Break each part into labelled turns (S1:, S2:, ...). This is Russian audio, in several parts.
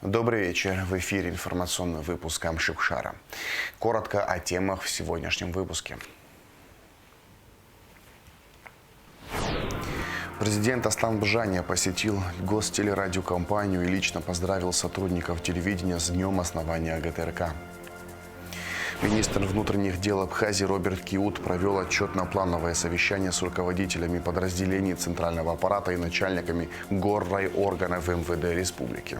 S1: Добрый вечер. В эфире информационный выпуск Амшикшара. Коротко о темах в сегодняшнем выпуске. Президент Аслан Бжания посетил гостелерадиокомпанию и лично поздравил сотрудников телевидения с днем основания ГТРК. Министр внутренних дел Абхазии Роберт Киут провел отчетно-плановое совещание с руководителями подразделений центрального аппарата и начальниками горрайорганов МВД Республики.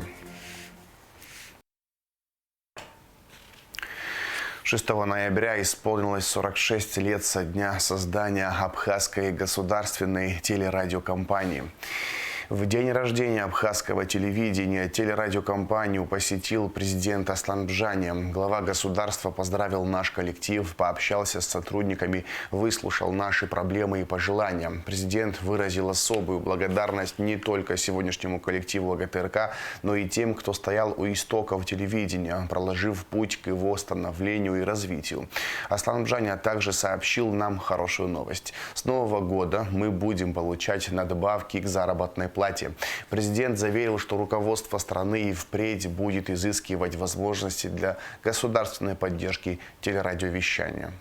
S1: 6 ноября исполнилось 46 лет со дня создания Абхазской государственной телерадиокомпании. В день рождения абхазского телевидения телерадиокомпанию посетил президент Аслан Бжания. Глава государства поздравил наш коллектив, пообщался с сотрудниками, выслушал наши проблемы и пожелания. Президент выразил особую благодарность не только сегодняшнему коллективу ГТРК, но и тем, кто стоял у истоков телевидения, проложив путь к его становлению и развитию. Аслан Бжания также сообщил нам хорошую новость. С Нового года мы будем получать надбавки к заработной плате. Президент заверил, что руководство страны и впредь будет изыскивать возможности для государственной поддержки телерадиовещания.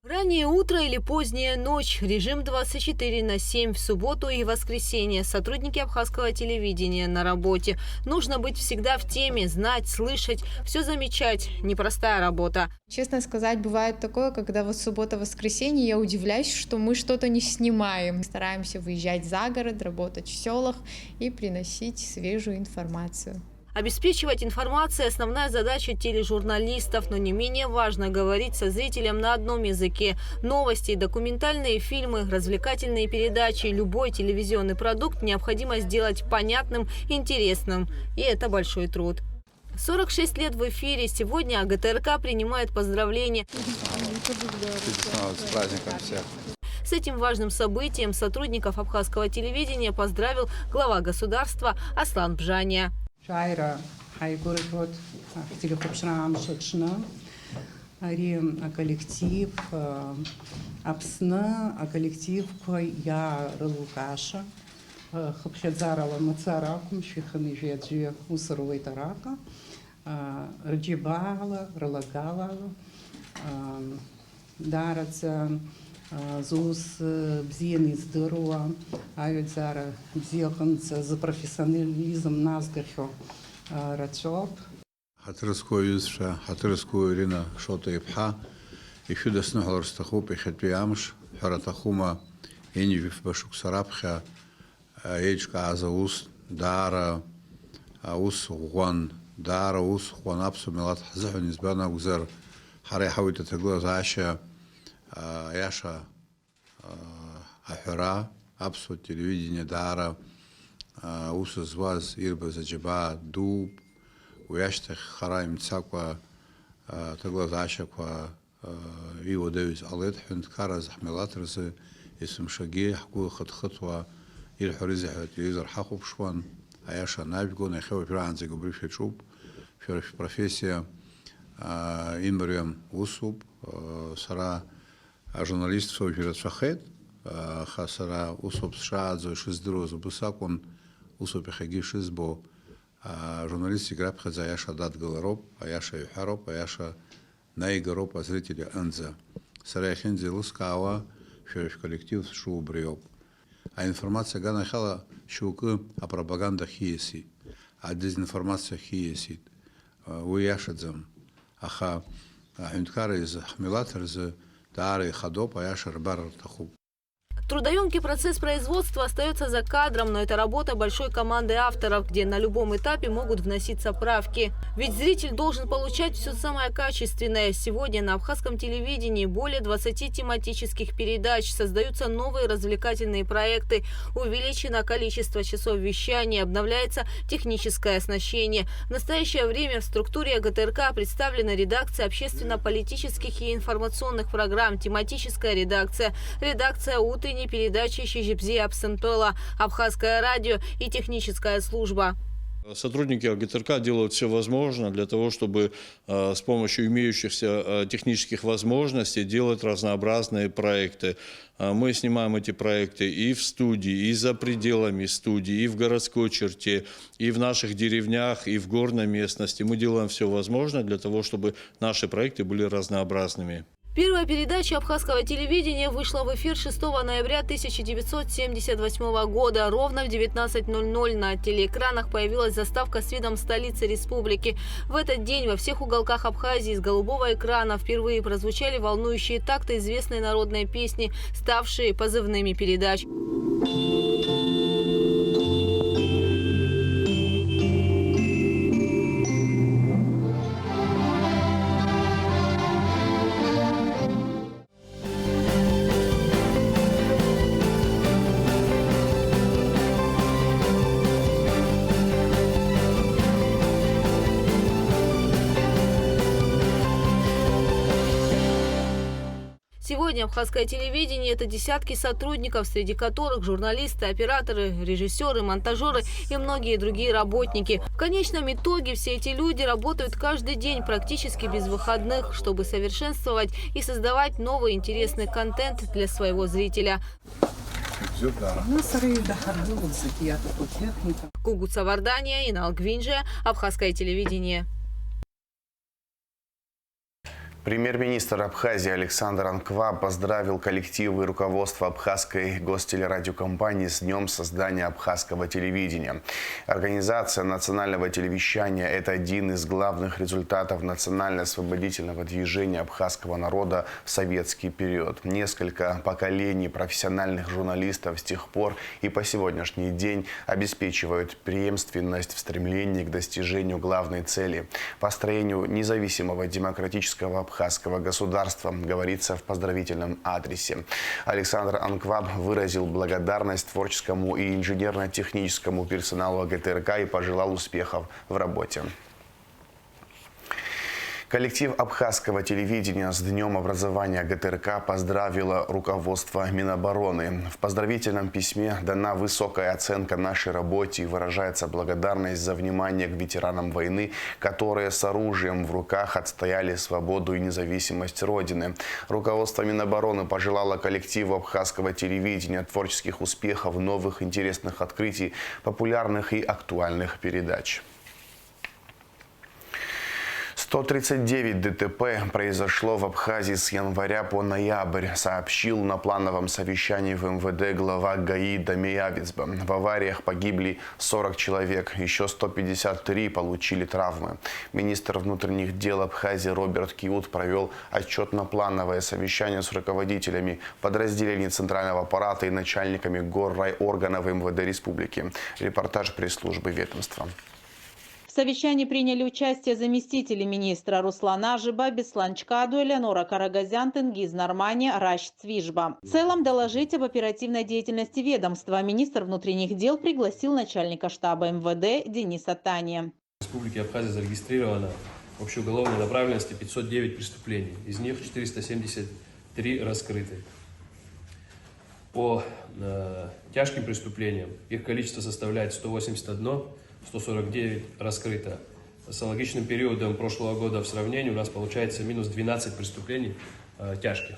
S2: Раннее утро или поздняя ночь. Режим 24/7 в субботу и воскресенье. Сотрудники абхазского телевидения на работе. Нужно быть всегда в теме, знать, слышать, все замечать. Непростая работа.
S3: Честно сказать, бывает такое, когда вот суббота-воскресенье я удивляюсь, что мы что-то не снимаем. Стараемся выезжать за город, работать в селах и приносить свежую информацию.
S2: Обеспечивать информацией – основная задача тележурналистов, но не менее важно говорить со зрителем на одном языке. Новости, документальные фильмы, развлекательные передачи, любой телевизионный продукт необходимо сделать понятным, интересным. И это большой труд. 46 лет в эфире. Сегодня ГТРК принимает поздравления.
S4: С праздником всех!
S2: С этим важным событием сотрудников абхазского телевидения поздравил глава государства Аслан Бжания.
S5: Шайра хайгурот телехопшрам шочна ари коллектив апсна коллектив я рылукаша хопшадзарала мацаракум швиханы жеджи усаровой тарака раджибала ралагала дараца зус бзиены здорово, аюдзара бзиоханца за профессионализм назгархо рачоп.
S4: Хатырскую юзша, хатырскую Ирина шота ипха, и фюда снохлар стахуп и хатпиамш, харатахума, енивив башук сарабха, ечка азаус, дара, аус хуан, дара ус хуан апсу милат хазахун избана гузар, харехавита таглаз аша, Яша Ахюра, Апсу телевидение Дара, Усузваз, Ирба Заджиба, Дуб, Уяштах Хараим Цаква, Таглазашаква, Иво Девис Алет, Хюнткара Захмелатрасы, Исмшаги, Хку Хатхатва, Ирхуризи Телевизор Хахуб Шван, Аяша Навигон, Ахева Пиранзи Губрифи Чуб, профессия Инбариам Усуб, Сара журналист София Шахет, Хасара Усоп Шадзо, Шиздроз, Бусакон, Усоп Хаги Шизбо, журналист Играб Хазаяша Дат Галароп, Аяша Юхароп, Аяша Наигароп, а зрители Анза. Сарая Хензи Лускава, Фериф коллектив Шубриоп. А информация Ганахала Шука о пропаганда Хиеси, а дезинформация Хиесит. Уяшадзам, Аха Хюнткара из Хмелатрза, Дары Хадоп, Аяшар Бар Тахуб.
S2: Трудоемкий процесс производства остается за кадром, но это работа большой команды авторов, где на любом этапе могут вноситься правки. Ведь зритель должен получать все самое качественное. Сегодня на абхазском телевидении более 20 тематических передач, создаются новые развлекательные проекты, увеличено количество часов вещания, обновляется техническое оснащение. В настоящее время в структуре ГТРК представлена редакция общественно-политических и информационных программ, тематическая редакция, редакция утренней передачи Шижибзи Абсентола, Абхазское радио и техническая служба.
S6: Сотрудники ГТРК делают все возможное для того, чтобы с помощью имеющихся технических возможностей делать разнообразные проекты. Мы снимаем эти проекты и в студии, и за пределами студии, и в городской черте, и в наших деревнях, и в горной местности. Мы делаем все возможное для того, чтобы наши проекты были разнообразными.
S2: Первая передача абхазского телевидения вышла в эфир 6 ноября 1978 года. Ровно в 19:00 на телеэкранах появилась заставка с видом столицы республики. В этот день во всех уголках Абхазии с голубого экрана впервые прозвучали волнующие такты известной народной песни, ставшие позывными передач. Сегодня абхазское телевидение – это десятки сотрудников, среди которых журналисты, операторы, режиссеры, монтажеры и многие другие работники. В конечном итоге все эти люди работают каждый день, практически без выходных, чтобы совершенствовать и создавать новый интересный контент для своего зрителя. Кугуца Вардания, Инал Гвинджия, абхазское телевидение.
S1: Премьер-министр Абхазии Александр Анкваб поздравил коллективы и руководство абхазской гостелерадиокомпании с днем создания абхазского телевидения. Организация национального телевещания – это один из главных результатов национально-освободительного движения абхазского народа в советский период. Несколько поколений профессиональных журналистов с тех пор и по сегодняшний день обеспечивают преемственность в стремлении к достижению главной цели – построению независимого демократического абхазского государства, говорится в поздравительном адресе. Александр Анкваб выразил благодарность творческому и инженерно-техническому персоналу ГТРК и пожелал успехов в работе. Коллектив абхазского телевидения с Днем образования ГТРК поздравило руководство Минобороны. В поздравительном письме дана высокая оценка нашей работе и выражается благодарность за внимание к ветеранам войны, которые с оружием в руках отстояли свободу и независимость Родины. Руководство Минобороны пожелало коллективу абхазского телевидения творческих успехов, новых интересных открытий, популярных и актуальных передач. 139 ДТП произошло в Абхазии с января по ноябрь, сообщил на плановом совещании в МВД глава ГАИ Дамей Авицба. В авариях погибли 40 человек, еще 153 получили травмы. Министр внутренних дел Абхазии Роберт Киут провел отчетно-плановое совещание с руководителями подразделений центрального аппарата и начальниками горрайорганов МВД республики. Репортаж пресс-службы ведомства.
S7: В совещании приняли участие заместители министра Руслан Ажиба, Беслан Чкаду, Элеонора Карагазян, Тенгиз Нормани, Ращ Цвижба. В целом доложить об оперативной деятельности ведомства министр внутренних дел пригласил начальника штаба МВД Дениса Тани.
S8: В Республике Абхазия зарегистрировано в общей уголовной направленности 509 преступлений, из них 473 раскрыты. По тяжким преступлениям их количество составляет 181, 149 раскрыто. С аналогичным периодом прошлого года в сравнении у нас получается минус 12 преступлений тяжких.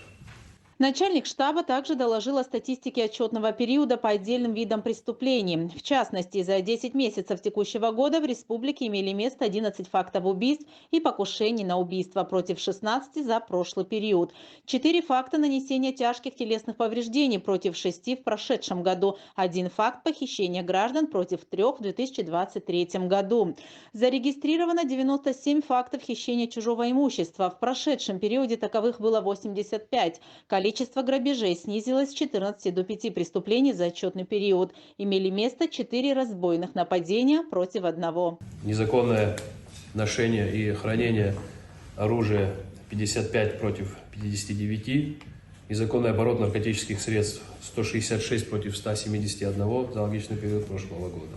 S7: Начальник штаба также доложил о статистике отчетного периода по отдельным видам преступлений. В частности, за 10 месяцев текущего года в республике имели место 11 фактов убийств и покушений на убийство против 16 за прошлый период. 4 факта нанесения тяжких телесных повреждений против 6 в прошедшем году. 1 факт похищения граждан против 3 в 2023 году. Зарегистрировано 97 фактов хищения чужого имущества. В прошедшем периоде таковых было 85. Количество грабежей снизилось с 14 до 5 преступлений за отчетный период. Имели место 4 разбойных нападения против 1.
S8: Незаконное ношение и хранение оружия 55 против 59. Незаконный оборот наркотических средств 166 против 171 за аналогичный период прошлого года.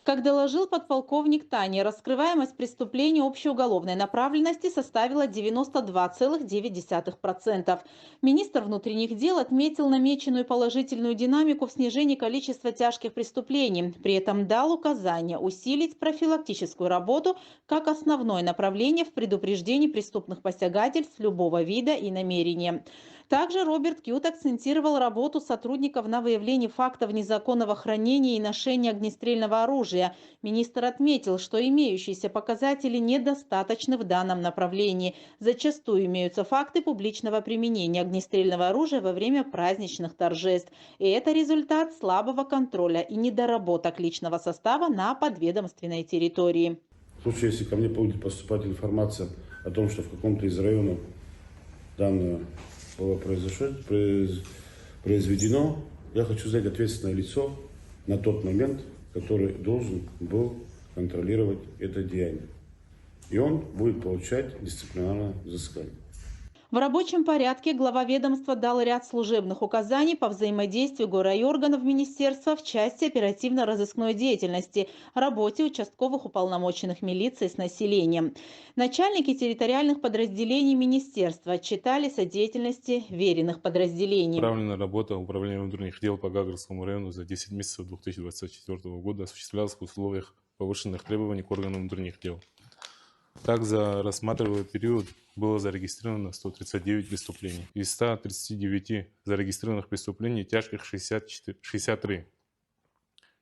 S7: Как доложил подполковник Таня, раскрываемость преступлений общеуголовной направленности составила 92,9%. Министр внутренних дел отметил намеченную положительную динамику в снижении количества тяжких преступлений. При этом дал указание усилить профилактическую работу как основное направление в предупреждении преступных посягательств любого вида и намерения. Также Роберт Кют акцентировал работу сотрудников на выявлении фактов незаконного хранения и ношения огнестрельного оружия. Министр отметил, что имеющиеся показатели недостаточны в данном направлении. Зачастую имеются факты публичного применения огнестрельного оружия во время праздничных торжеств. И это результат слабого контроля и недоработок личного состава на подведомственной территории.
S9: В случае, если ко мне будет поступать информация о том, что в каком-то из районов данное было произведено, я хочу знать ответственное лицо на тот момент, который должен был контролировать это деяние. И он будет получать дисциплинарное взыскание.
S7: В рабочем порядке глава ведомства дал ряд служебных указаний по взаимодействию горайорганов министерства в части оперативно-розыскной деятельности, работе участковых уполномоченных милиции с населением. Начальники территориальных подразделений министерства отчитались о деятельности веренных подразделений.
S10: Направленная работа Управления внутренних дел по Гагарскому району за 10 месяцев 2024 года осуществлялась в условиях повышенных требований к органам внутренних дел. Так, за рассматриваемый период было зарегистрировано 139 преступлений. Из 139 зарегистрированных преступлений тяжких 63.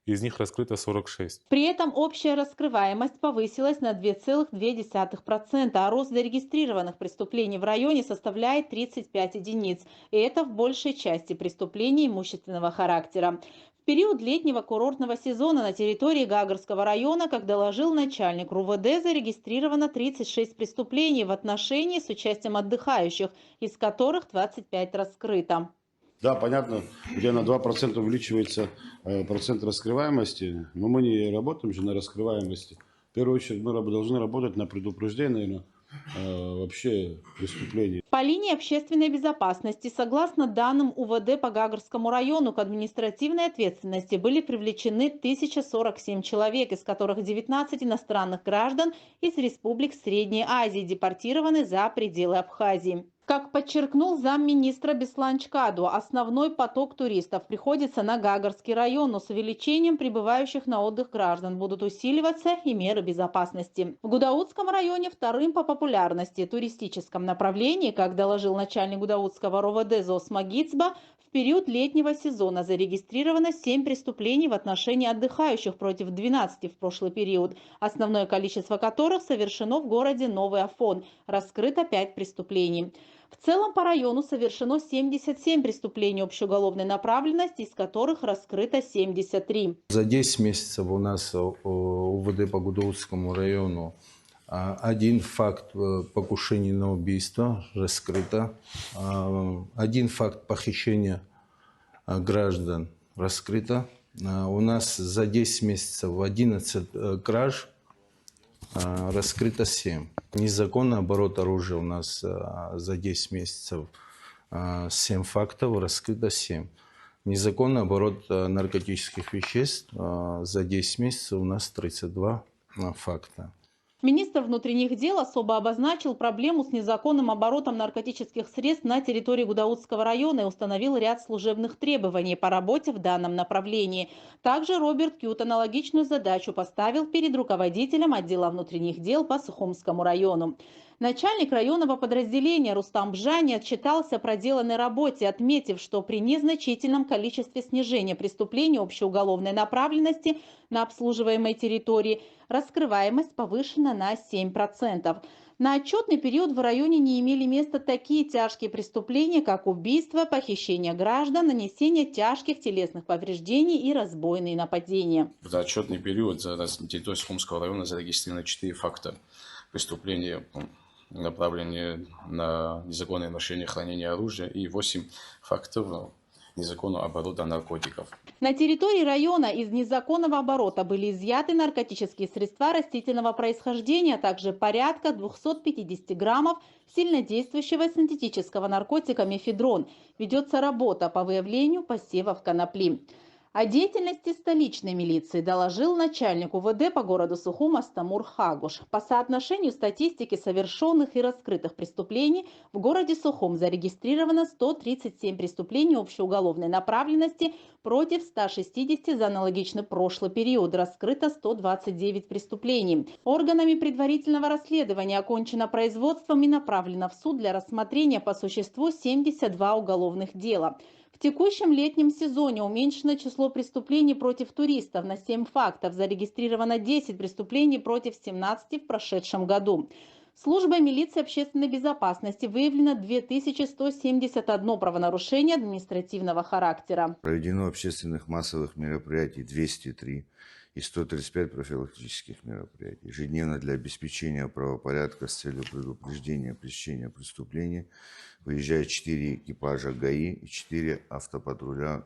S10: Из них раскрыто 46.
S7: При этом общая раскрываемость повысилась на 2,2%, а рост зарегистрированных преступлений в районе составляет 35 единиц. И это в большей части преступлений имущественного характера. В период летнего курортного сезона на территории Гагарского района, как доложил начальник РУВД, зарегистрировано 36 преступлений в отношении с участием отдыхающих, из которых 25 раскрыто.
S9: Да, понятно, где на 2% увеличивается процент раскрываемости, но мы не работаем же на раскрываемости. В первую очередь мы должны работать на предупреждении, вообще преступлений.
S7: По линии общественной безопасности, согласно данным УВД по Гагарскому району, к административной ответственности были привлечены 1047 человек, из которых 19 иностранных граждан из республик Средней Азии депортированы за пределы Абхазии. Как подчеркнул замминистра Беслан Чкаду, основной поток туристов приходится на Гагарский район, но с увеличением прибывающих на отдых граждан будут усиливаться и меры безопасности. В Гудаутском районе вторым по популярности туристическом направлении, как доложил начальник Гудаутского РОВД ЗОС Магицба, в период летнего сезона зарегистрировано 7 преступлений в отношении отдыхающих против 12 в прошлый период, основное количество которых совершено в городе Новый Афон, раскрыто 5 преступлений. В целом по району совершено 77 преступлений общеуголовной направленности, из которых раскрыто 73.
S4: За 10 месяцев у нас УВД по Гудаутскому району 1 факт покушения на убийство раскрыто, 1 факт похищения граждан раскрыто. У нас за 10 месяцев 11 краж, раскрыто 7. Незаконный оборот оружия у нас за 10 месяцев 7 фактов, раскрыто 7. Незаконный оборот наркотических веществ за 10 месяцев у нас 32 факта.
S7: Министр внутренних дел особо обозначил проблему с незаконным оборотом наркотических средств на территории Гудаутского района и установил ряд служебных требований по работе в данном направлении. Также Роберт Кют аналогичную задачу поставил перед руководителем отдела внутренних дел по Сухумскому району. Начальник районного подразделения Рустам Бжани отчитался о проделанной работе, отметив, что при незначительном количестве снижения преступлений общеуголовной направленности на обслуживаемой территории раскрываемость повышена на 7%. На отчетный период в районе не имели места такие тяжкие преступления, как убийство, похищение граждан, нанесение тяжких телесных повреждений и разбойные нападения.
S11: За отчетный период на территории Сухумского района зарегистрировано 4 факта преступления, направленные на незаконное ношение, хранение оружия, и 8 фактов незаконного оборота наркотиков.
S7: На территории района из незаконного оборота были изъяты наркотические средства растительного происхождения, а также порядка 250 граммов сильнодействующего синтетического наркотика мефедрон. Ведется работа по выявлению посевов конопли. О деятельности столичной милиции доложил начальник УВД по городу Сухум Астамур Хагуш. По соотношению статистики совершенных и раскрытых преступлений в городе Сухум зарегистрировано 137 преступлений общеуголовной направленности против 160 за аналогичный прошлый период. Раскрыто 129 преступлений. Органами предварительного расследования окончено производством и направлено в суд для рассмотрения по существу 72 уголовных дела. В текущем летнем сезоне уменьшено число преступлений против туристов на 7 фактов. Зарегистрировано 10 преступлений против 17 в прошедшем году. Службой милиции общественной безопасности выявлено 2171 правонарушение административного характера.
S12: Проведено общественных массовых мероприятий 203 и 135 профилактических мероприятий. Ежедневно для обеспечения правопорядка с целью предупреждения пресечения преступления выезжают 4 экипажа ГАИ и 4 автопатруля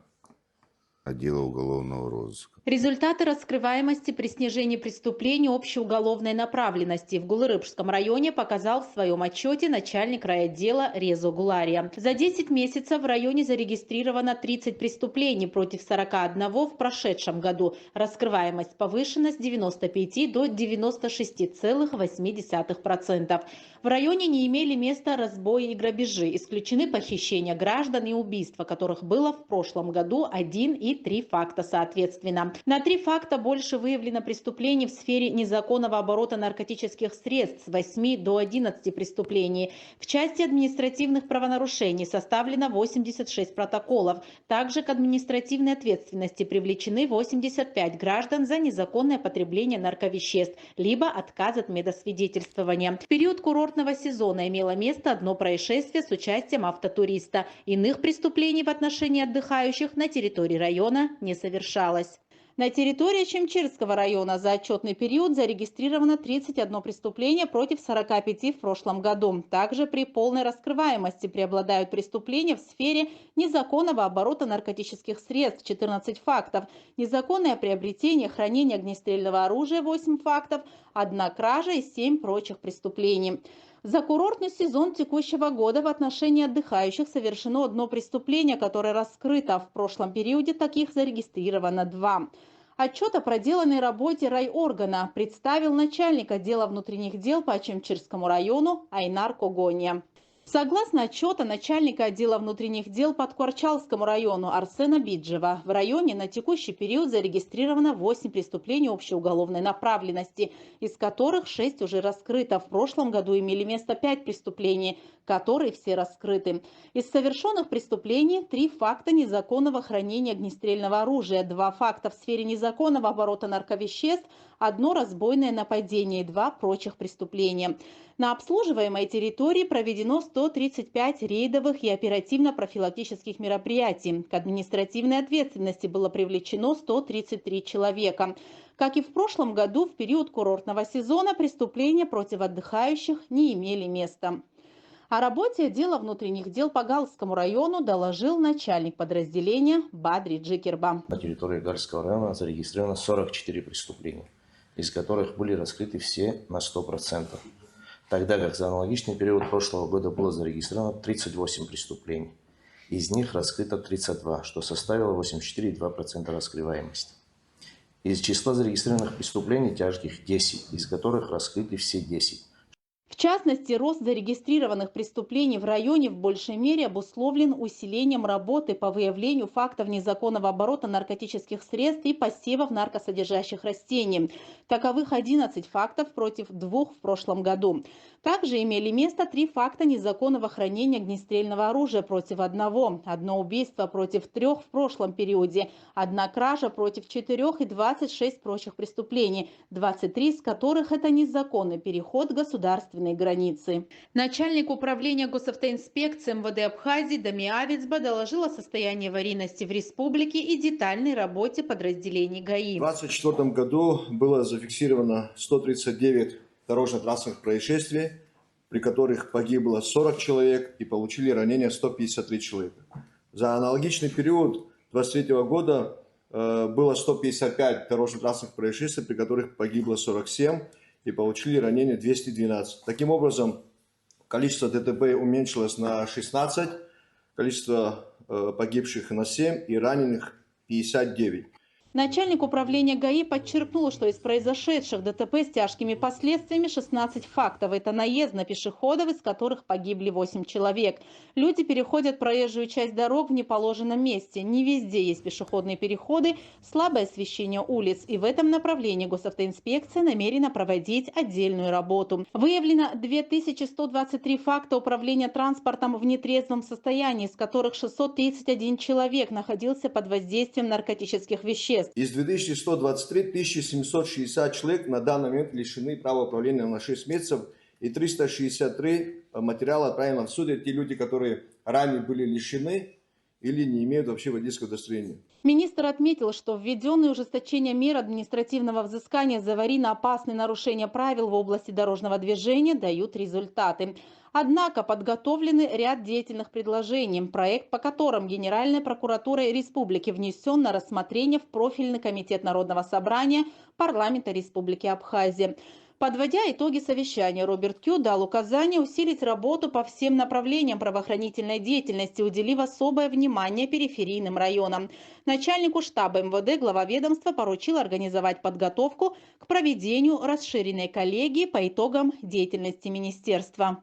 S12: отдела уголовного розыска.
S7: Результаты раскрываемости при снижении преступлений общеуголовной направленности в Гулырыбском районе показал в своем отчете начальник райотдела Резо Гулария. За 10 месяцев в районе зарегистрировано 30 преступлений против 41 в прошедшем году. Раскрываемость повышена с 95 до 96,8%. В районе не имели места разбои и грабежи. Исключены похищения граждан и убийства, которых было в прошлом году 1 и 3 факта соответственно. На 3 факта больше выявлено преступлений в сфере незаконного оборота наркотических средств, с 8 до 11 преступлений. В части административных правонарушений составлено 86 протоколов. Также к административной ответственности привлечены 85 граждан за незаконное потребление нарковеществ, либо отказ от медосвидетельствования. В период курортного сезона имело место 1 происшествие с участием автотуриста. Иных преступлений в отношении отдыхающих на территории района не совершалось. На территории Чемчирского района за отчетный период зарегистрировано 31 преступление против 45 в прошлом году. Также при полной раскрываемости преобладают преступления в сфере незаконного оборота наркотических средств – 14 фактов, незаконное приобретение, хранение огнестрельного оружия – 8 фактов, 1 кража и 7 прочих преступлений. За курортный сезон текущего года в отношении отдыхающих совершено 1 преступление, которое раскрыто. В прошлом периоде таких зарегистрировано 2. Отчет о проделанной работе райоргана представил начальник отдела внутренних дел по Чемчирскому району Айнар Когония. Согласно отчету начальника отдела внутренних дел по Ткварчалскому району Арсена Биджева, в районе на текущий период зарегистрировано 8 преступлений общеуголовной направленности, из которых 6 уже раскрыто. В прошлом году имели место 5 преступлений, которые все раскрыты. Из совершенных преступлений 3 факта незаконного хранения огнестрельного оружия, 2 факта в сфере незаконного оборота нарковеществ, 1 разбойное нападение и 2 прочих преступления. На обслуживаемой территории проведено 135 рейдовых и оперативно-профилактических мероприятий. К административной ответственности было привлечено 133 человека. Как и в прошлом году, в период курортного сезона преступления против отдыхающих не имели места. О работе отдела внутренних дел по Галскому району доложил начальник подразделения Бадри Джикерба.
S13: На территории Галского района зарегистрировано 44 преступления, из которых были раскрыты все на 100%. Тогда как за аналогичный период прошлого года было зарегистрировано 38 преступлений. Из них раскрыто 32, что составило 84,2% раскрываемости. Из числа зарегистрированных преступлений тяжких 10, из которых раскрыты все 10.
S7: В частности, рост зарегистрированных преступлений в районе в большей мере обусловлен усилением работы по выявлению фактов незаконного оборота наркотических средств и посевов наркосодержащих растений. Таковых 11 фактов против 2 в прошлом году. Также имели место 3 факта незаконного хранения огнестрельного оружия против 1, 1 убийство против 3 в прошлом периоде, 1 кража против 4 и 26 прочих преступлений, 23 из которых это незаконный переход государственной границы. Начальник управления госавтоинспекции МВД Абхазии Дамия Авицба доложил о состоянии аварийности в республике и детальной работе подразделений ГАИ.
S14: В 2024 году было зафиксировано 139 дорожно-транспортных происшествий, при которых погибло 40 человек и получили ранения 153 человека. За аналогичный период 2023 года было 155 дорожно-транспортных происшествий, при которых погибло 47 и получили ранения 212. Таким образом, количество ДТП уменьшилось на 16, количество погибших на 7 и раненых 59.
S7: Начальник управления ГАИ подчеркнул, что из произошедших ДТП с тяжкими последствиями 16 фактов. Это наезд на пешеходов, из которых погибли 8 человек. Люди переходят проезжую часть дорог в неположенном месте. Не везде есть пешеходные переходы, слабое освещение улиц. И в этом направлении госавтоинспекция намерена проводить отдельную работу. Выявлено 2123 факта управления транспортом в нетрезвом состоянии, из которых 631 человек находился под воздействием наркотических веществ.
S14: Из 2123 1760 человек на данный момент лишены права управления на 6 месяцев, и 363 материала отправлено в суд. Это те люди, которые ранее были лишены или не имеют вообще водительского удостоверения.
S7: Министр отметил, что введенные ужесточение мер административного взыскания за аварийно-опасные нарушения правил в области дорожного движения дают результаты. Однако подготовлены ряд деятельных предложений, проект по которым Генеральной прокуратурой республики внесен на рассмотрение в профильный комитет Народного собрания парламента Республики Абхазия. Подводя итоги совещания, Роберт Кю дал указание усилить работу по всем направлениям правоохранительной деятельности, уделив особое внимание периферийным районам. Начальнику штаба МВД глава ведомства поручил организовать подготовку к проведению расширенной коллегии по итогам деятельности министерства.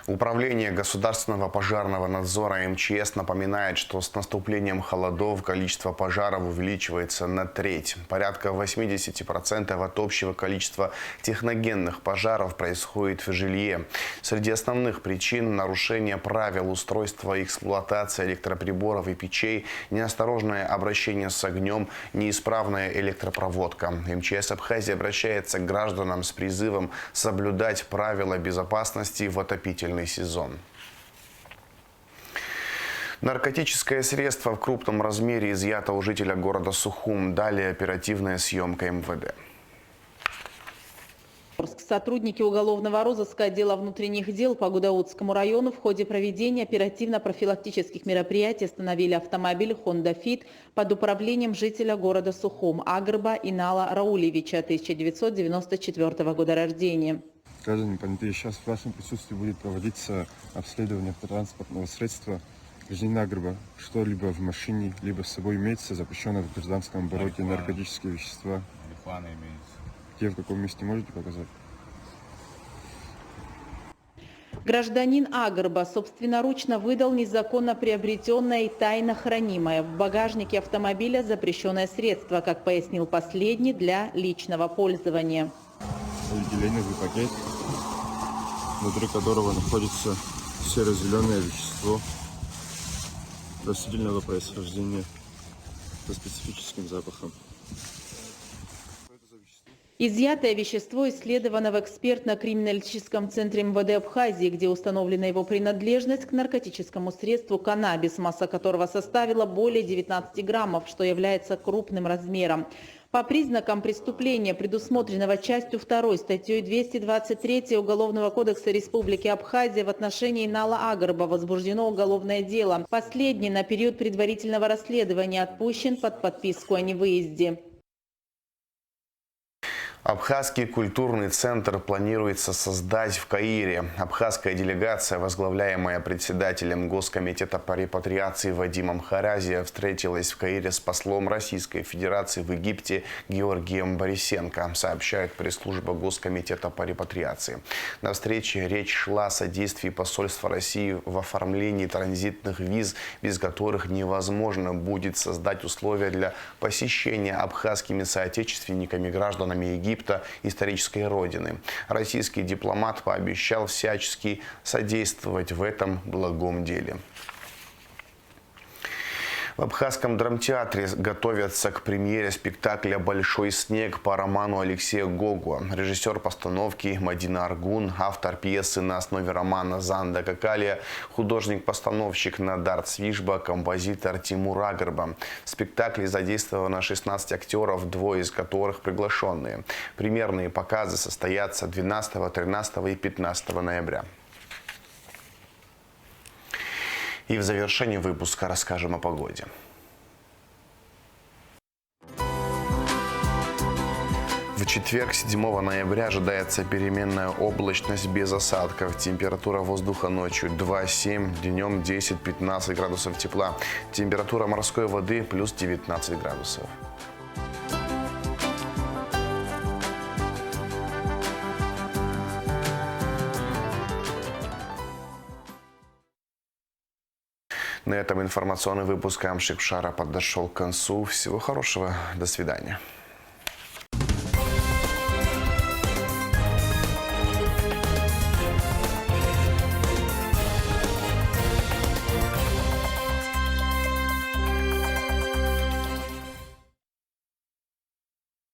S1: Управление государственного пожарного надзора МЧС напоминает, что с наступлением холодов количество пожаров увеличивается на треть. Порядка 80% от общего количества техногенных пожаров происходит в жилье. Среди основных причин – нарушение правил устройства и эксплуатации электроприборов и печей, неосторожное обращение с огнем, неисправная электропроводка. МЧС Абхазии обращается к гражданам с призывом соблюдать правила безопасности в отопительном сезон. Наркотическое средство в крупном размере изъято у жителя города Сухум. Далее оперативная съемка МВД.
S7: Сотрудники уголовного розыска отдела внутренних дел по Гудаутскому району в ходе проведения оперативно-профилактических мероприятий остановили автомобиль Honda Fit под управлением жителя города Сухум Агрба Инала Раулевича, 1994 года рождения.
S15: Граждане понятые, сейчас в вашем присутствии будет проводиться обследование автотранспортного средства гражданина Агрба. Что-либо в машине, либо с собой имеется запрещенное в гражданском обороте наркотические вещества.
S16: Марихуана имеется.
S15: Где, в каком месте можете показать?
S7: Гражданин Агрба собственноручно выдал незаконно приобретенное и тайно хранимое в багажнике автомобиля запрещенное средство, как пояснил последний, для личного пользования.
S15: Полиэтиленовый пакет, внутри которого находится серо-зеленое вещество растительного происхождения со специфическим запахом.
S7: Изъятое вещество исследовано в экспертно-криминалистическом центре МВД Абхазии, где установлена его принадлежность к наркотическому средству каннабис, масса которого составила более 19 граммов, что является крупным размером. По признакам преступления, предусмотренного частью 2 статьей 223 Уголовного кодекса Республики Абхазия, в отношении Инала Агрба возбуждено уголовное дело. Последний на период предварительного расследования отпущен под подписку о невыезде.
S1: Абхазский культурный центр планируется создать в Каире. Абхазская делегация, возглавляемая председателем Госкомитета по репатриации Вадимом Харазия, встретилась в Каире с послом Российской Федерации в Египте Георгием Борисенко, сообщает пресс-служба Госкомитета по репатриации. На встрече речь шла о содействии посольства России в оформлении транзитных виз, без которых невозможно будет создать условия для посещения абхазскими соотечественниками, гражданами Египта, исторической родины. Российский дипломат пообещал всячески содействовать в этом благом деле. В Абхазском драмтеатре готовятся к премьере спектакля «Большой снег» по роману Алексея Гогуа. Режиссер постановки Мадина Аргун, автор пьесы на основе романа Занда Какалия, художник-постановщик Надар Цвишба, композитор Тимур Агрба. В спектакле задействовано 16 актеров, 2 из которых приглашенные. Премьерные показы состоятся 12, 13 и 15 ноября. И в завершении выпуска расскажем о погоде. В В четверг, 7 ноября, ожидается переменная облачность без осадков. Температура воздуха ночью 2-7, днем 10-15 градусов тепла. Температура морской воды плюс 19 градусов. На этом информационный выпуск Амшикшара подошел к концу. Всего хорошего. До свидания.